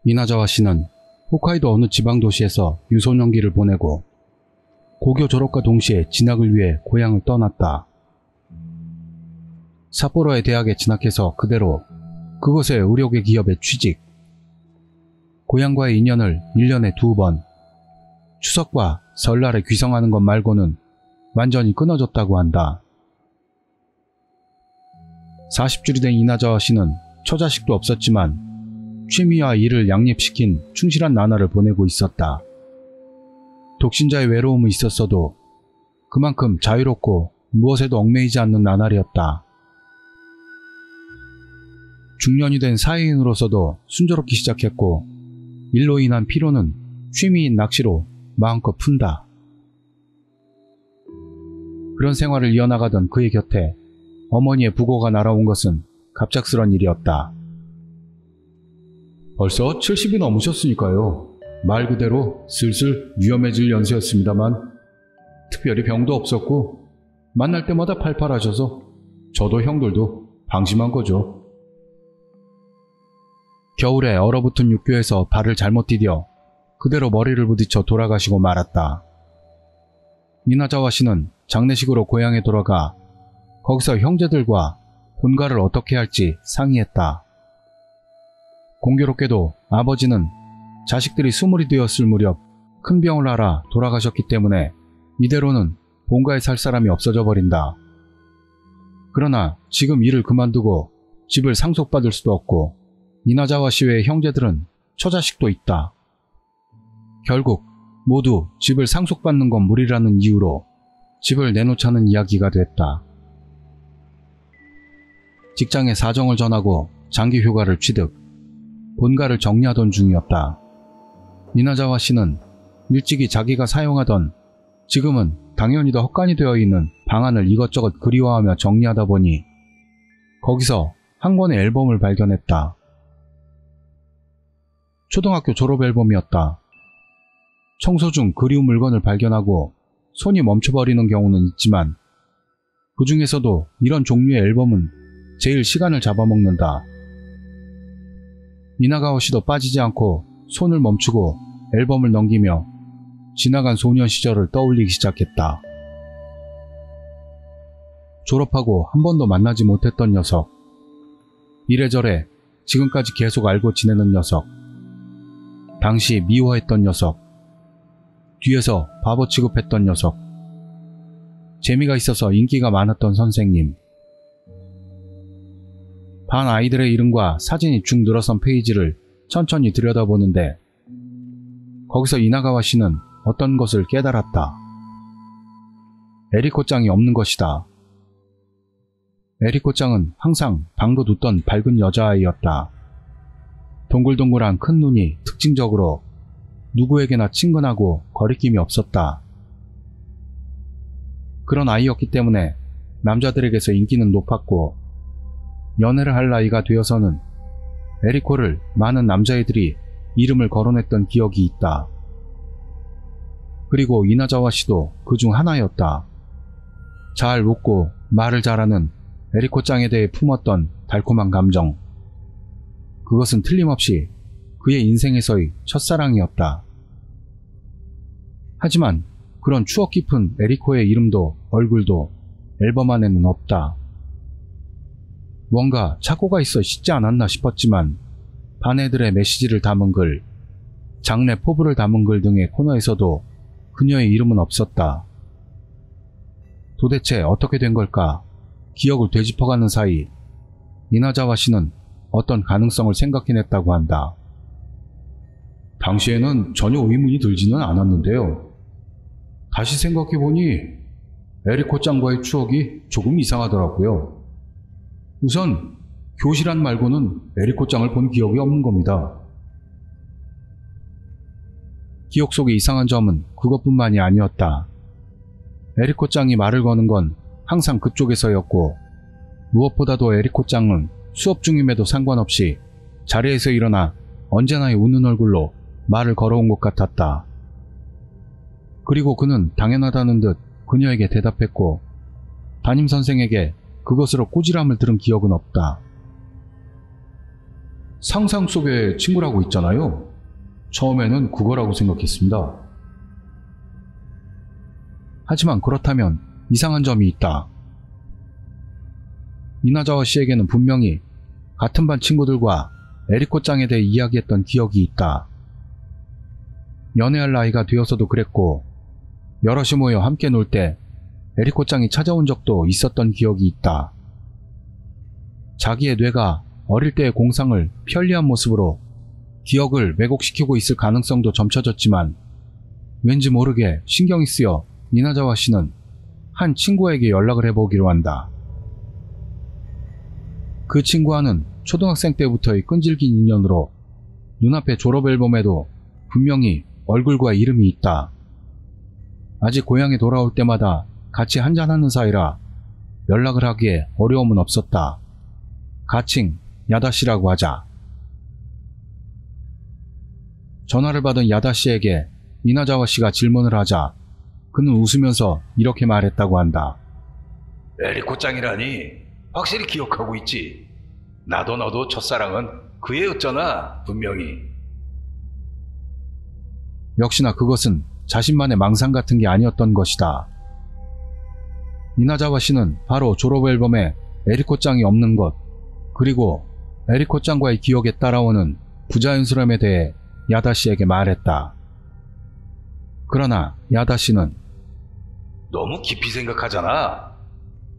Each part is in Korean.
이나자와 씨는 홋카이도 어느 지방 도시에서 유소년기를 보내고 고교 졸업과 동시에 진학을 위해 고향을 떠났다. 삿포로의 대학에 진학해서 그대로 그곳의 의료계 기업에 취직. 고향과의 인연을 1년에 2번, 추석과 설날에 귀성하는 것 말고는 완전히 끊어졌다고 한다. 40줄이 된 이나자와 씨는 처자식도 없었지만 취미와 일을 양립시킨 충실한 나날을 보내고 있었다. 독신자의 외로움은 있었어도 그만큼 자유롭고 무엇에도 얽매이지 않는 나날이었다. 중년이 된 사회인으로서도 순조롭게 시작했고 일로 인한 피로는 취미인 낚시로 마음껏 푼다. 그런 생활을 이어나가던 그의 곁에 어머니의 부고가 날아온 것은 갑작스런 일이었다. 벌써 70이 넘으셨으니까요. 말 그대로 슬슬 위험해질 연세였습니다만 특별히 병도 없었고 만날 때마다 팔팔하셔서 저도 형들도 방심한 거죠. 겨울에 얼어붙은 육교에서 발을 잘못 디뎌 그대로 머리를 부딪혀 돌아가시고 말았다. 이나자와 씨는 장례식으로 고향에 돌아가 거기서 형제들과 본가를 어떻게 할지 상의했다. 공교롭게도 아버지는 자식들이 20이 되었을 무렵 큰 병을 앓아 돌아가셨기 때문에 이대로는 본가에 살 사람이 없어져 버린다. 그러나 지금 일을 그만두고 집을 상속받을 수도 없고 이나자와 씨 외의 형제들은 처자식도 있다. 결국 모두 집을 상속받는 건 무리라는 이유로 집을 내놓자는 이야기가 됐다. 직장에 사정을 전하고 장기 휴가를 취득, 본가를 정리하던 중이었다. 이나자와 씨는 일찍이 자기가 사용하던 지금은 당연히 더 헛간이 되어 있는 방안을 이것저것 그리워하며 정리하다 보니 거기서 한 권의 앨범을 발견했다. 초등학교 졸업 앨범이었다. 청소 중 그리운 물건을 발견하고 손이 멈춰버리는 경우는 있지만 그 중에서도 이런 종류의 앨범은 제일 시간을 잡아먹는다. 이나가와 씨도 빠지지 않고 손을 멈추고 앨범을 넘기며 지나간 소년 시절을 떠올리기 시작했다. 졸업하고 한 번도 만나지 못했던 녀석, 이래저래 지금까지 계속 알고 지내는 녀석, 당시 미워했던 녀석, 뒤에서 바보 취급했던 녀석, 재미가 있어서 인기가 많았던 선생님. 반 아이들의 이름과 사진이 쭉 늘어선 페이지를 천천히 들여다보는데 거기서 이나가와 씨는 어떤 것을 깨달았다. 에리코짱이 없는 것이다. 에리코짱은 항상 방도 눕던 밝은 여자아이였다. 동글동글한 큰 눈이 특징적으로 누구에게나 친근하고 거리낌이 없었다. 그런 아이였기 때문에 남자들에게서 인기는 높았고 연애를 할 나이가 되어서는 에리코를 많은 남자애들이 이름을 거론했던 기억이 있다. 그리고 이나자와 씨도 그 중 하나였다. 잘 웃고 말을 잘하는 에리코짱에 대해 품었던 달콤한 감정. 그것은 틀림없이 그의 인생에서의 첫사랑이었다. 하지만 그런 추억 깊은 에리코의 이름도 얼굴도 앨범 안에는 없다. 뭔가 착오가 있어 씻지 않았나 싶었지만 반 애들의 메시지를 담은 글, 장례 포부를 담은 글 등의 코너에서도 그녀의 이름은 없었다. 도대체 어떻게 된 걸까? 기억을 되짚어가는 사이 이나자와 씨는 어떤 가능성을 생각해냈다고 한다. 당시에는 전혀 의문이 들지는 않았는데요. 다시 생각해보니 에리코짱과의 추억이 조금 이상하더라고요. 우선 교실안 말고는 에리코짱을 본 기억이 없는 겁니다. 기억 속의 이상한 점은 그것뿐만이 아니었다. 에리코짱이 말을 거는 건 항상 그쪽에서였고 무엇보다도 에리코짱은 수업 중임에도 상관없이 자리에서 일어나 언제나 웃는 얼굴로 말을 걸어온 것 같았다. 그리고 그는 당연하다는 듯 그녀에게 대답했고 담임선생에게 그것으로 꾸지람을 들은 기억은 없다. 상상 속의 친구라고 있잖아요. 처음에는 그거라고 생각했습니다. 하지만 그렇다면 이상한 점이 있다. 이나자와 씨에게는 분명히 같은 반 친구들과 에리코짱에 대해 이야기했던 기억이 있다. 연애할 나이가 되어서도 그랬고, 여럿이 모여 함께 놀 때 에리코짱이 찾아온 적도 있었던 기억이 있다. 자기의 뇌가 어릴 때의 공상을 편리한 모습으로 기억을 왜곡시키고 있을 가능성도 점쳐졌지만, 왠지 모르게 신경이 쓰여 이나자와 씨는 한 친구에게 연락을 해보기로 한다. 그 친구와는 초등학생 때부터의 끈질긴 인연으로 눈앞의 졸업 앨범에도 분명히 얼굴과 이름이 있다. 아직 고향에 돌아올 때마다 같이 한잔하는 사이라 연락을 하기에 어려움은 없었다. 가칭 야다씨라고 하자. 전화를 받은 야다씨에게 이나자와 씨가 질문을 하자 그는 웃으면서 이렇게 말했다고 한다. 에리코짱이라니 확실히 기억하고 있지. 나도 너도 첫사랑은 그 애였잖아, 분명히. 역시나 그것은 자신만의 망상 같은 게 아니었던 것이다. 이나자와 씨는 바로 졸업 앨범에 에리코짱이 없는 것, 그리고 에리코짱과의 기억에 따라오는 부자연스러움에 대해 야다씨에게 말했다. 그러나 야다씨는 너무 깊이 생각하잖아.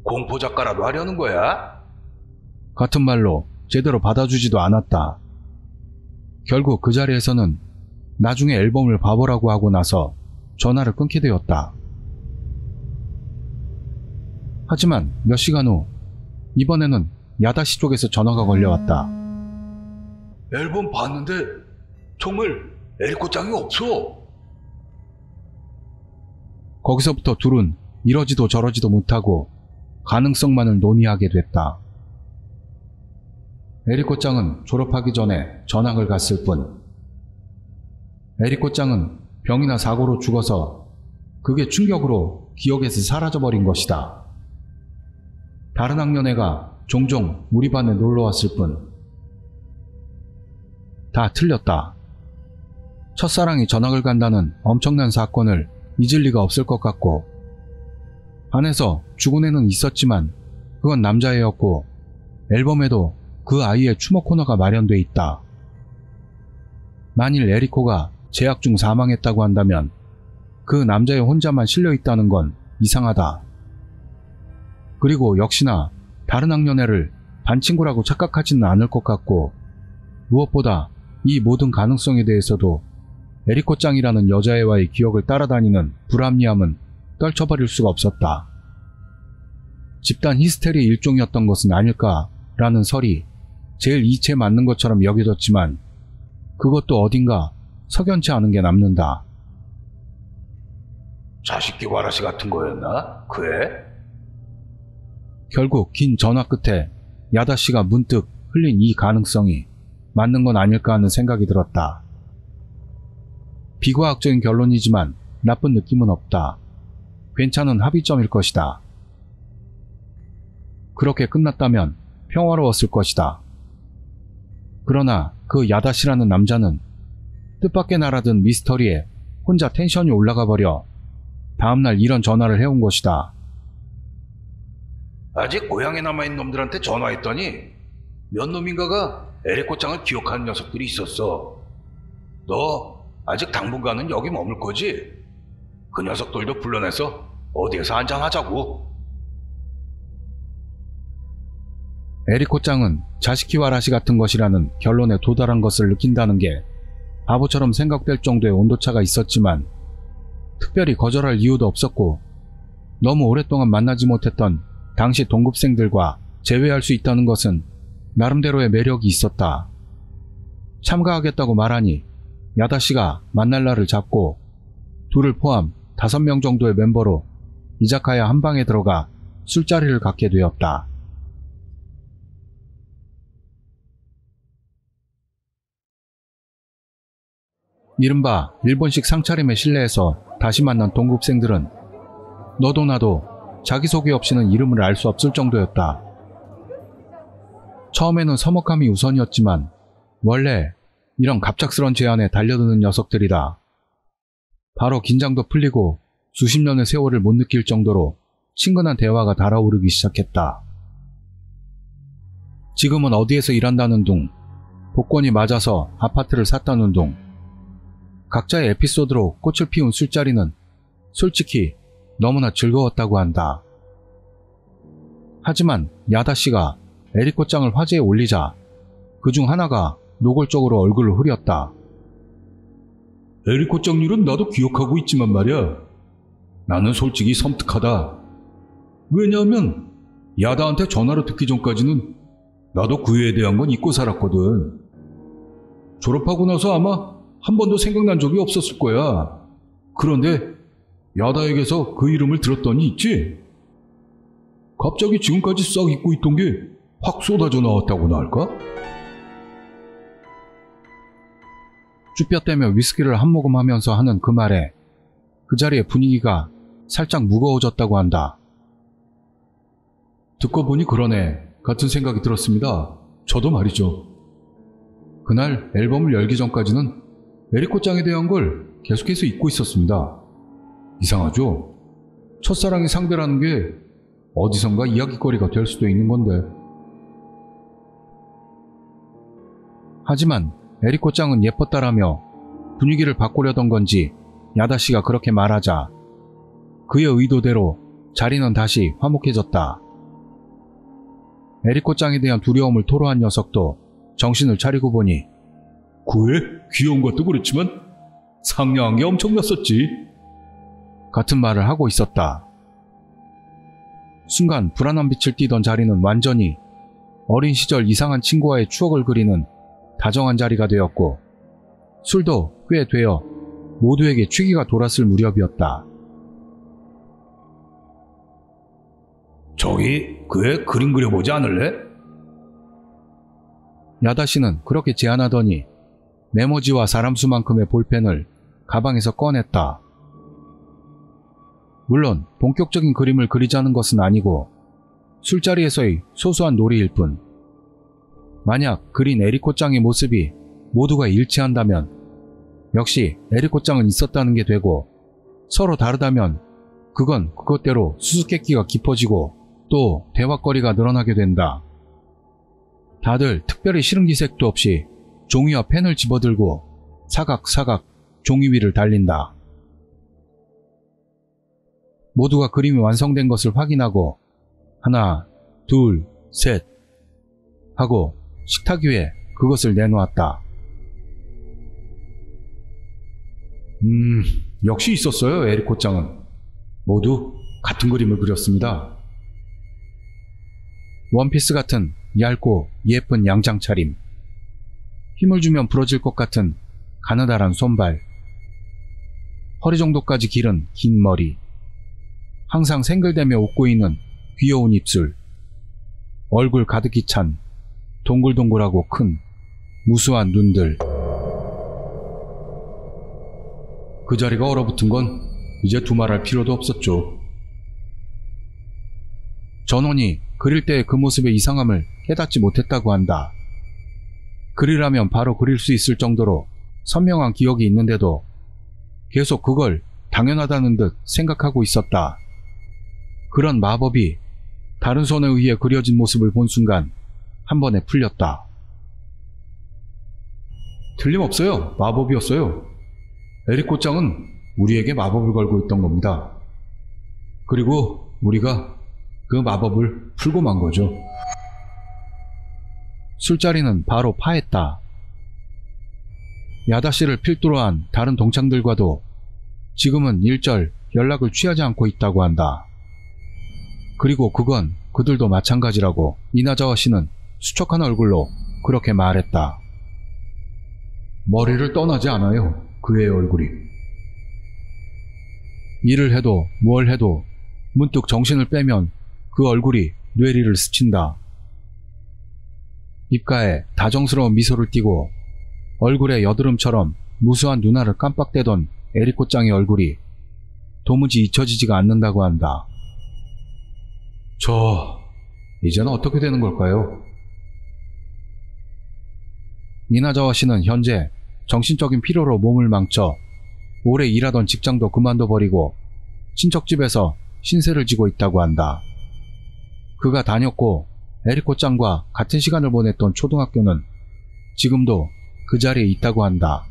공포작가라도 하려는 거야? 같은 말로 제대로 받아주지도 않았다. 결국 그 자리에서는 나중에 앨범을 봐보라고 하고 나서 전화를 끊게 되었다. 하지만 몇 시간 후 이번에는 야다씨 쪽에서 전화가 걸려왔다. 앨범 봤는데 정말 에리코짱이 없어. 거기서부터 둘은 이러지도 저러지도 못하고 가능성만을 논의하게 됐다. 에리코짱은 졸업하기 전에 전학을 갔을 뿐. 에리코짱은 병이나 사고로 죽어서 그게 충격으로 기억에서 사라져버린 것이다. 다른 학년애가 종종 우리 반에 놀러왔을 뿐. 다 틀렸다. 첫사랑이 전학을 간다는 엄청난 사건을 잊을 리가 없을 것 같고, 반에서 죽은 애는 있었지만 그건 남자애였고 앨범에도 그 아이의 추모 코너가 마련돼 있다. 만일 에리코가 재학 중 사망했다고 한다면 그 남자애 혼자만 실려있다는 건 이상하다. 그리고 역시나 다른 학년애를 반 친구라고 착각하지는 않을 것 같고, 무엇보다 이 모든 가능성에 대해서도 에리코짱이라는 여자애와의 기억을 따라다니는 불합리함은 떨쳐버릴 수가 없었다. 집단 히스테리 일종이었던 것은 아닐까라는 설이 제일 이치에 맞는 것처럼 여겨졌지만 그것도 어딘가 석연치 않은 게 남는다. 자식기 와라시 같은 거였나? 그 애? 결국 긴 전화 끝에 야다씨가 문득 흘린 이 가능성이 맞는 건 아닐까 하는 생각이 들었다. 비과학적인 결론이지만 나쁜 느낌은 없다. 괜찮은 합의점일 것이다. 그렇게 끝났다면 평화로웠을 것이다. 그러나 그 야다씨라는 남자는 뜻밖의 날아든 미스터리에 혼자 텐션이 올라가 버려 다음날 이런 전화를 해온 것이다. 아직 고향에 남아있는 놈들한테 전화했더니 몇 놈인가가 에리코짱을 기억하는 녀석들이 있었어. 너 아직 당분간은 여기 머물 거지? 그 녀석들도 불러내서 어디에서 한잔하자고. 에리코짱은 자식키와라시 같은 것이라는 결론에 도달한 것을 느낀다는 게 바보처럼 생각될 정도의 온도차가 있었지만 특별히 거절할 이유도 없었고, 너무 오랫동안 만나지 못했던 당시 동급생들과 재회할 수 있다는 것은 나름대로의 매력이 있었다. 참가하겠다고 말하니 야다씨가 만날 날을 잡고 둘을 포함 5명 정도의 멤버로 이자카야 한 방에 들어가 술자리를 갖게 되었다. 이른바 일본식 상차림의 실내에서 다시 만난 동급생들은 너도 나도 자기소개 없이는 이름을 알 수 없을 정도였다. 처음에는 서먹함이 우선이었지만 원래 이런 갑작스런 제안에 달려드는 녀석들이다. 바로 긴장도 풀리고 수십 년의 세월을 못 느낄 정도로 친근한 대화가 달아오르기 시작했다. 지금은 어디에서 일한다는 둥, 복권이 맞아서 아파트를 샀다는 둥, 각자의 에피소드로 꽃을 피운 술자리는 솔직히 너무나 즐거웠다고 한다. 하지만 야다씨가 에리코짱을 화제에 올리자 그중 하나가 노골적으로 얼굴을 흐렸다. 에리코짱 일은 나도 기억하고 있지만 말이야. 나는 솔직히 섬뜩하다. 왜냐하면 야다한테 전화로 듣기 전까지는 나도 그 애에 대한 건 잊고 살았거든. 졸업하고 나서 아마 한 번도 생각난 적이 없었을 거야. 그런데 야다에게서 그 이름을 들었더니 있지? 갑자기 지금까지 싹 잊고 있던 게 확 쏟아져 나왔다고나 할까? 쭈뼛대며 위스키를 한 모금 하면서 하는 그 말에 그 자리의 분위기가 살짝 무거워졌다고 한다. 듣고 보니 그러네 같은 생각이 들었습니다. 저도 말이죠. 그날 앨범을 열기 전까지는 에리코짱에 대한 걸 계속해서 잊고 있었습니다. 이상하죠? 첫사랑이 상대라는 게 어디선가 이야기거리가 될 수도 있는 건데. 하지만 에리코짱은 예뻤다라며 분위기를 바꾸려던 건지 야다씨가 그렇게 말하자 그의 의도대로 자리는 다시 화목해졌다. 에리코짱에 대한 두려움을 토로한 녀석도 정신을 차리고 보니 그애 귀여운 것도 그렇지만 상냥한 게 엄청났었지. 같은 말을 하고 있었다. 순간 불안한 빛을 띠던 자리는 완전히 어린 시절 이상한 친구와의 추억을 그리는 다정한 자리가 되었고 술도 꽤 되어 모두에게 취기가 돌았을 무렵이었다. 저기 그애 그림 그려보지 않을래? 야다씨는 그렇게 제안하더니 메모지와 사람 수만큼의 볼펜을 가방에서 꺼냈다. 물론 본격적인 그림을 그리자는 것은 아니고 술자리에서의 소소한 놀이일 뿐. 만약 그린 에리코짱의 모습이 모두가 일치한다면 역시 에리코짱은 있었다는 게 되고, 서로 다르다면 그건 그것대로 수수께끼가 깊어지고 또 대화거리가 늘어나게 된다. 다들 특별히 싫은 기색도 없이 종이와 펜을 집어들고 사각사각 종이 위를 달린다. 모두가 그림이 완성된 것을 확인하고 하나, 둘, 셋 하고 식탁 위에 그것을 내놓았다. 역시 있었어요. 에리코짱은 모두 같은 그림을 그렸습니다. 원피스 같은 얇고 예쁜 양장 차림, 힘을 주면 부러질 것 같은 가느다란 손발, 허리 정도까지 기른 긴 머리, 항상 생글대며 웃고 있는 귀여운 입술, 얼굴 가득히 찬 동글동글하고 큰 무수한 눈들. 그 자리가 얼어붙은 건 이제 두말할 필요도 없었죠. 전원이 그릴 때의 그 모습의 이상함을 깨닫지 못했다고 한다. 그리라면 바로 그릴 수 있을 정도로 선명한 기억이 있는데도 계속 그걸 당연하다는 듯 생각하고 있었다. 그런 마법이 다른 손에 의해 그려진 모습을 본 순간 한 번에 풀렸다. 틀림없어요. 마법이었어요. 에리코짱은 우리에게 마법을 걸고 있던 겁니다. 그리고 우리가 그 마법을 풀고 만 거죠. 술자리는 바로 파했다. 야다씨를 필두로 한 다른 동창들과도 지금은 일절 연락을 취하지 않고 있다고 한다. 그리고 그건 그들도 마찬가지라고 이나자와 씨는 수척한 얼굴로 그렇게 말했다. 머리를 떠나지 않아요. 그의 얼굴이. 일을 해도 뭘 해도 문득 정신을 빼면 그 얼굴이 뇌리를 스친다. 입가에 다정스러운 미소를 띠고 얼굴에 여드름처럼 무수한 눈알을 깜빡대던 에리코짱의 얼굴이 도무지 잊혀지지가 않는다고 한다. 이제는 어떻게 되는 걸까요? 미나자와 씨는 현재 정신적인 피로로 몸을 망쳐 오래 일하던 직장도 그만둬 버리고 친척집에서 신세를 지고 있다고 한다. 그가 다녔고 에리코 짱과 같은 시간을 보냈던 초등학교는 지금도 그 자리에 있다고 한다.